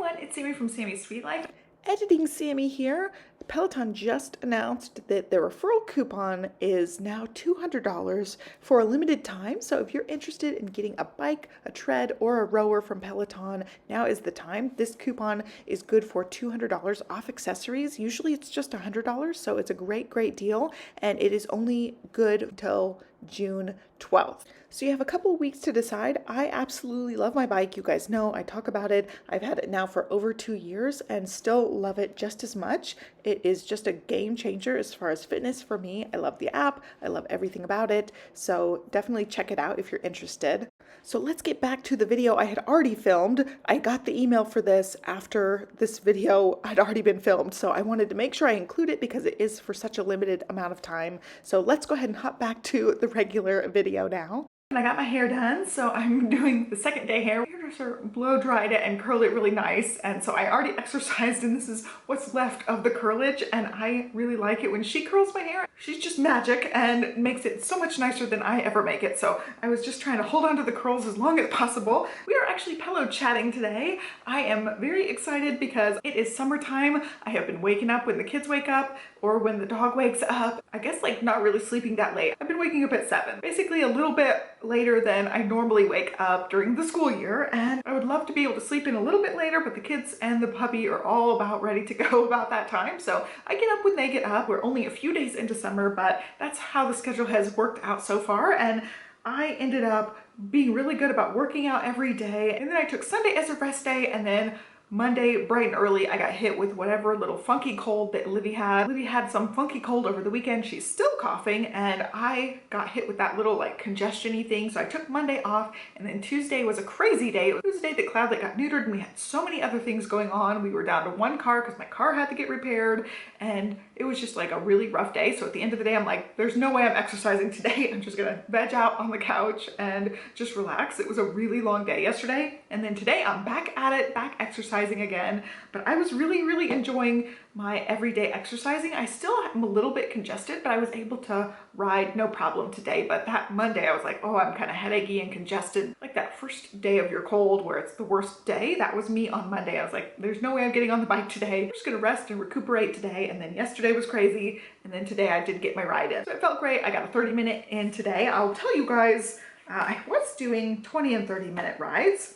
everyone, it's Sami from Sami's Sweet Life. Editing Sammy here. Peloton just announced that their referral coupon is now $200 for a limited time. So if you're interested in getting a bike, a tread, or a rower from Peloton, now is the time. This coupon is good for $200 off accessories. Usually it's just $100, so it's a great deal, and it is only good until June 12th. So you have a couple weeks to decide. I absolutely love my bike. You guys know I talk about it. I've had it now for over 2 years and still love it just as much. It is just a game changer as far as fitness for me. I love the app. I love everything about it. So definitely check it out if you're interested. So let's get back to the video I had already filmed. I got the email for this after this video had already been filmed. So I wanted to make sure I include it because it is for such a limited amount of time. So let's go ahead and hop back to the regular video now. And I got my hair done, so I'm doing the second day hair. My hairdresser blow dried it and curled it really nice, and so I already exercised, and this is what's left of the curlage, and I really like it when she curls my hair. She's just magic and makes it so much nicer than I ever make it, so I was just trying to hold on to the curls as long as possible. We are actually pillow chatting today. I am very excited because it is summertime. I have been waking up when the kids wake up or when the dog wakes up. I guess like not really sleeping that late. I've been waking up at 7, basically a little bit later than I normally wake up during the school year, and I would love to be able to sleep in a little bit later, but the kids and the puppy are all about ready to go about that time, so I get up when they get up. We're only a few days into summer, but that's how the schedule has worked out so far, and I ended up being really good about working out every day, and then I took Sunday as a rest day, and then Monday, bright and early, I got hit with whatever little funky cold that Olivia had. Olivia had some funky cold over the weekend. She's still coughing, and I got hit with that little like congestion-y thing. So I took Monday off, and then Tuesday was a crazy day. It was a day that Cloudlet got neutered, and we had so many other things going on. We were down to one car because my car had to get repaired, and it was just like a really rough day. So at the end of the day, I'm like, there's no way I'm exercising today. I'm just gonna veg out on the couch and just relax. It was a really long day yesterday, and then today I'm back at it, back exercising again, but I was really enjoying my everyday exercising. I still am a little bit congested, but I was able to ride no problem today. But that Monday I was like, oh, I'm kind of headachy and congested. Like that first day of your cold where it's the worst day, that was me on Monday. I was like, there's no way I'm getting on the bike today. I'm just gonna rest and recuperate today. And then yesterday was crazy, and then today I did get my ride in. So it felt great. I got a 30-minute in today. I'll tell you guys, I was doing 20 and 30-minute rides.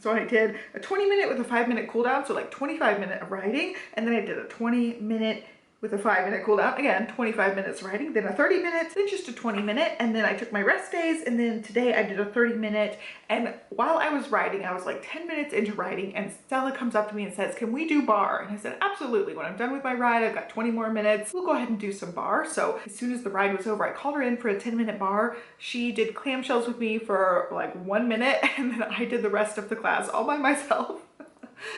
So I did a 20-minute with a 5-minute cool down, so like 25 minutes of riding, and then I did a 20-minute with a 5-minute cool down, again 25 minutes riding, then a 30 minutes, then just a 20-minute, and then I took my rest days, and then today I did a 30-minute. And while I was riding, I was like 10 minutes into riding, and Stella comes up to me and says, can we do bar? And I said, absolutely. When I'm done with my ride, I've got 20 more minutes, we'll go ahead and do some bar. So as soon as the ride was over, I called her in for a 10-minute bar. She did clamshells with me for like 1 minute, and then I did the rest of the class all by myself.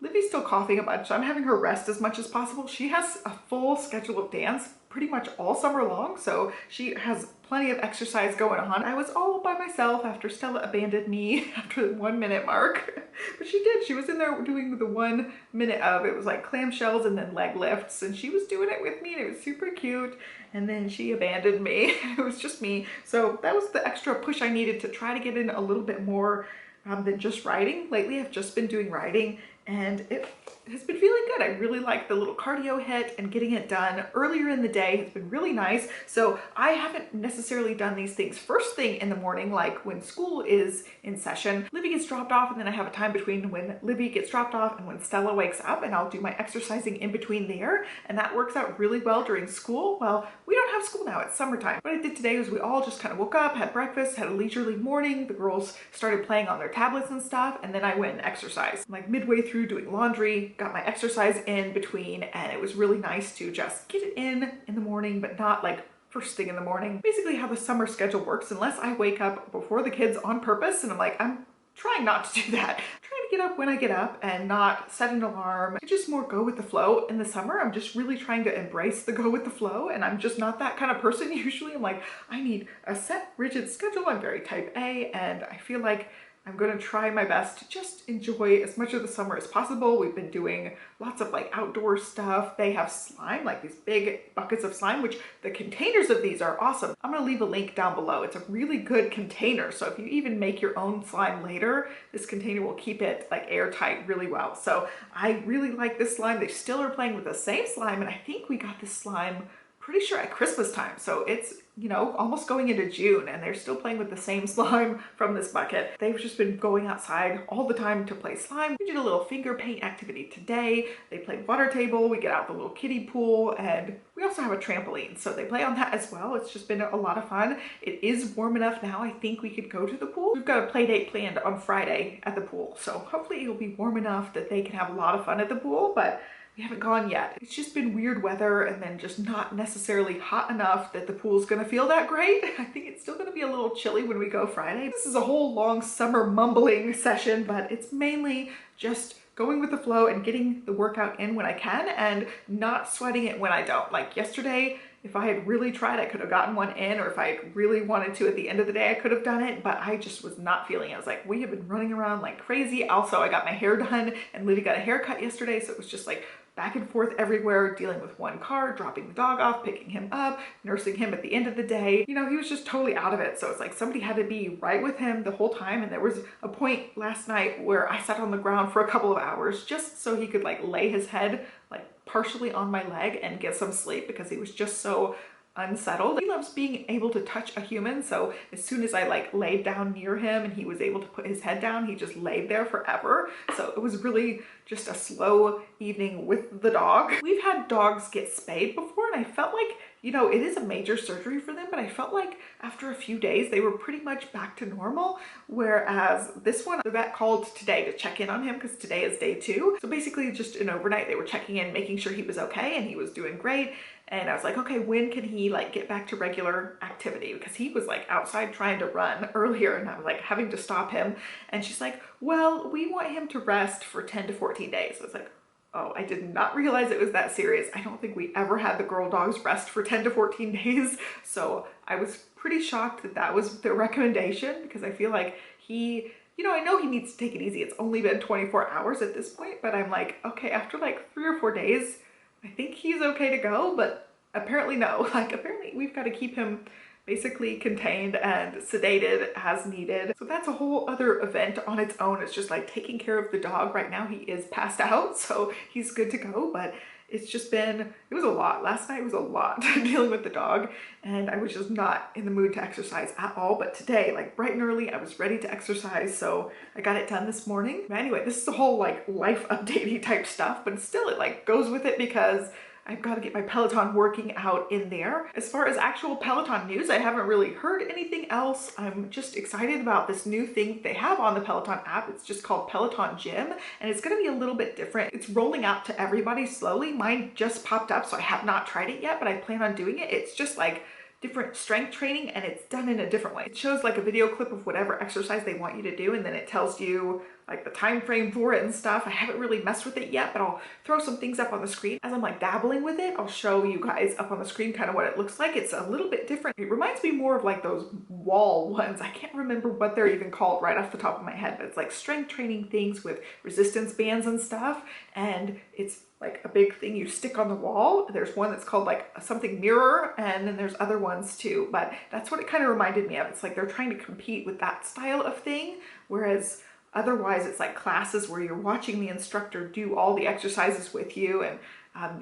Livy's still coughing a bunch, so I'm having her rest as much as possible. She has a full schedule of dance pretty much all summer long, so she has plenty of exercise going on. I was all by myself after Stella abandoned me after the 1 minute mark, but she did. She was in there doing the 1 minute of, it was like clamshells and then leg lifts, and she was doing it with me, and it was super cute. And then she abandoned me. It was just me. So that was the extra push I needed to try to get in a little bit more than just riding. Lately I've just been doing riding, and it has been feeling good. I really like the little cardio hit, and getting it done earlier in the day has been really nice. So I haven't necessarily done these things first thing in the morning, like when school is in session. Livy gets dropped off, and then I have a time between when Livy gets dropped off and when Stella wakes up, and I'll do my exercising in between there, and that works out really well during school. Well, we don't have school now, it's summertime. What I did today was we all just kind of woke up, had breakfast, had a leisurely morning. The girls started playing on their tablets and stuff, and then I went and exercised. Like midway through doing laundry, got my exercise in between, and it was really nice to just get it in the morning, but not like first thing in the morning. Basically how the summer schedule works, unless I wake up before the kids on purpose, and I'm like, I'm trying not to do that. I'm trying to get up when I get up and not set an alarm. I just more go with the flow. In the summer, I'm just really trying to embrace the go with the flow, and I'm just not that kind of person. Usually I'm like, I need a set rigid schedule. I'm very type A, and I feel like I'm gonna try my best to just enjoy as much of the summer as possible. We've been doing lots of like outdoor stuff. They have slime, like these big buckets of slime, which the containers of these are awesome. I'm gonna leave a link down below. It's a really good container. So if you even make your own slime later, this container will keep it like airtight really well. So I really like this slime. They still are playing with the same slime, and I think we got this slime pretty sure at Christmas time. So it's, you know, almost going into June, and they're still playing with the same slime from this bucket. They've just been going outside all the time to play slime. We did a little finger paint activity today. They played water table. We get out the little kiddie pool, and we also have a trampoline. So they play on that as well. It's just been a lot of fun. It is warm enough now. I think we could go to the pool. We've got a play date planned on Friday at the pool. So hopefully it'll be warm enough that they can have a lot of fun at the pool, but we haven't gone yet. It's just been weird weather and then just not necessarily hot enough that the pool's gonna feel that great. I think it's still gonna be a little chilly when we go Friday. This is a whole long summer mumbling session, but it's mainly just going with the flow and getting the workout in when I can and not sweating it when I don't. Like yesterday, if I had really tried, I could have gotten one in, or if I really wanted to at the end of the day, I could have done it, but I just was not feeling it. I was like, we have been running around like crazy. Also, I got my hair done and Livy got a haircut yesterday, so it was just like back and forth everywhere, dealing with one car, dropping the dog off, picking him up, nursing him at the end of the day. You know, he was just totally out of it. So it's like somebody had to be right with him the whole time. And there was a point last night where I sat on the ground for a couple of hours just so he could like lay his head like partially on my leg and get some sleep, because he was just so unsettled. He loves being able to touch a human, so as soon as I like laid down near him and he was able to put his head down, he just laid there forever. So it was really just a slow evening with the dog. We've had dogs get spayed before, and I felt like, you know, it is a major surgery for them, but I felt like after a few days they were pretty much back to normal, whereas this one, the vet called today to check in on him because today is day 2. So basically just an overnight, they were checking in, making sure he was okay, and he was doing great. And I was like, okay, when can he like get back to regular activity? Because he was like outside trying to run earlier, and I was like having to stop him. And she's like, well, we want him to rest for 10 to 14 days. I was like, oh, I did not realize it was that serious. I don't think we ever had the girl dogs rest for 10 to 14 days. So I was pretty shocked that that was the recommendation, because I feel like he, you know, I know he needs to take it easy. It's only been 24 hours at this point, but I'm like, okay, after like 3 or 4 days, I think he's okay to go, but apparently no. Like apparently we've got to keep him basically contained and sedated as needed. So that's a whole other event on its own. It's just like taking care of the dog. Right now he is passed out, so he's good to go, but it's just been, it was a lot. Last night was a lot dealing with the dog, and I was just not in the mood to exercise at all. But today, like bright and early, I was ready to exercise, so I got it done this morning. But anyway, this is a whole like life updatey type stuff, but still it like goes with it because I've got to get my Peloton working out in there. As far as actual Peloton news, I haven't really heard anything else. I'm just excited about this new thing they have on the Peloton app. It's just called Peloton Gym, and it's going to be a little bit different. It's rolling out to everybody slowly. Mine just popped up, so I have not tried it yet, but I plan on doing it. It's just like different strength training, and it's done in a different way. It shows like a video clip of whatever exercise they want you to do, and then it tells you like the time frame for it and stuff. I haven't really messed with it yet, but I'll throw some things up on the screen. As I'm like dabbling with it, I'll show you guys up on the screen kind of what it looks like. It's a little bit different. It reminds me more of like those wall ones. I can't remember what they're even called right off the top of my head, but it's like strength training things with resistance bands and stuff. And it's like a big thing you stick on the wall. There's one that's called like something mirror, and then there's other ones too, but that's what it kind of reminded me of. It's like they're trying to compete with that style of thing, whereas otherwise it's like classes where you're watching the instructor do all the exercises with you, and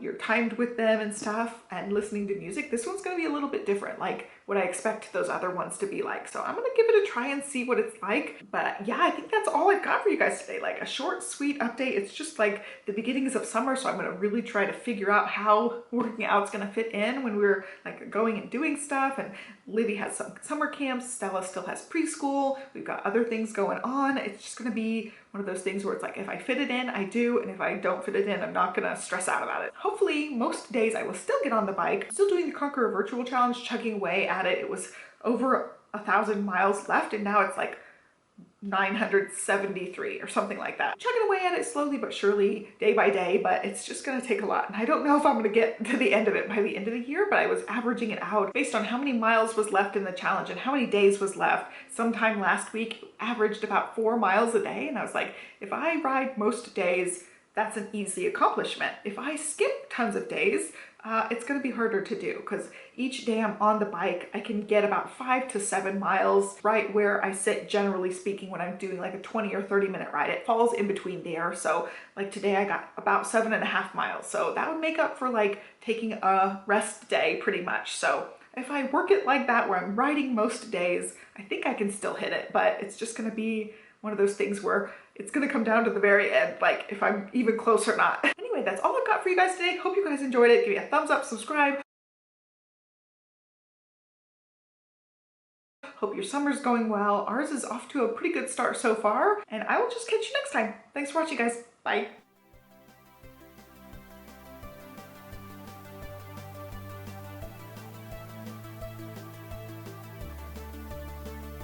you're timed with them and stuff, and listening to music. This one's going to be a little bit different, like what I expect those other ones to be like. So I'm going to give it a try and see what it's like. But yeah, I think that's all I've got for you guys today. Like a short, sweet update. It's just like the beginnings of summer, so I'm going to really try to figure out how working out's going to fit in when we're like going and doing stuff. And Livy has some summer camps. Stella still has preschool. We've got other things going on. It's just going to be one of those things where it's like, if I fit it in, I do, and if I don't fit it in, I'm not gonna stress out about it. Hopefully, most days I will still get on the bike. I'm still doing the Conquer a Virtual Challenge, chugging away at it. It was over 1,000 miles left, and now it's like 973 or something like that. Chugging away at it slowly but surely, day by day, but it's just gonna take a lot. And I don't know if I'm gonna get to the end of it by the end of the year, but I was averaging it out based on how many miles was left in the challenge and how many days was left. Sometime last week, averaged about 4 miles a day. And I was like, if I ride most days, that's an easy accomplishment. If I skip tons of days, it's gonna be harder to do because each day I'm on the bike, I can get about 5 to 7 miles right where I sit, generally speaking, when I'm doing like a 20 or 30-minute ride. It falls in between there. So like today I got about 7.5 miles. So that would make up for like taking a rest day pretty much. So if I work it like that where I'm riding most days, I think I can still hit it, but it's just gonna be one of those things where it's gonna come down to the very end, like if I'm even close or not. Anyway, that's all I've got for you guys today. Hope you guys enjoyed it. Give me a thumbs up, subscribe. Hope your summer's going well. Ours is off to a pretty good start so far, and I will just catch you next time. Thanks for watching, guys. Bye.